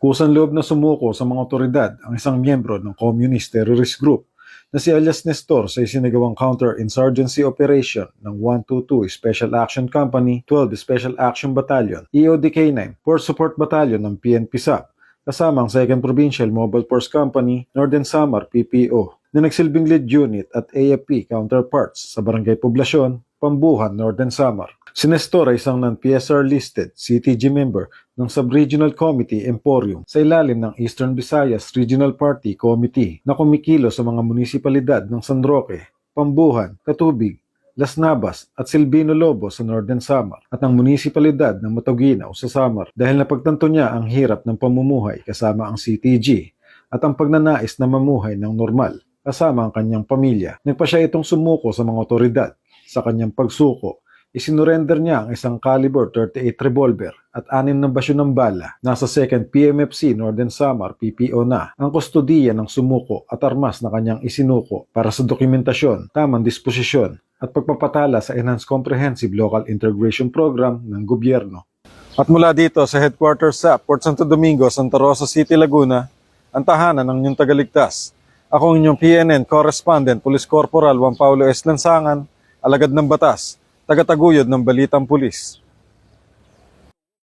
Kusan loob na sumuko sa mga otoridad ang isang miyembro ng Communist Terrorist Group na si alias Nestor sa isinagawang counter-insurgency operation ng 122 Special Action Company, 12 Special Action Battalion, EOD-K9, Force Support Battalion ng PNP-SAP, kasama ang 2nd Provincial Mobile Force Company, Northern Samar PPO, na nagsilbing lead unit at AFP counterparts sa Barangay Poblasyon, Pambuhan, Northern Samar. Si Nestor ay isang non-PSR listed CTG member ng Sub-Regional Committee Emporium sa ilalim ng Eastern Visayas Regional Party Committee na kumikilo sa mga munisipalidad ng San Roque, Pambuhan, Katubig, Las Navas at Silvino Lobo sa Northern Samar at ng munisipalidad ng Matuginaw sa Samar dahil napagtanto niya ang hirap ng pamumuhay kasama ang CTG at ang pagnanais na mamuhay ng normal kasama ang kanyang pamilya. Nagpa siya itong sumuko sa mga otoridad. Sa kanyang pagsuko, isinurrender niya ang isang caliber 38 revolver at 6 na basyo ng bala. Nasa 2nd PMFC Northern Samar PPO na ang kustodiya ng sumuko at armas na kanyang isinuko para sa dokumentasyon, tamang disposisyon at pagpapatala sa Enhanced Comprehensive Local Integration Program ng gobyerno. At mula dito sa headquarters sa Port Santo Domingo, Santa Rosa City, Laguna, ang tahanan ng inyong tagaligtas. Ako ang inyong PNN Correspondent, Police Corporal Juan Paulo S. Lansangan, alagad ng batas, tagataguyod ng Balitang Pulis.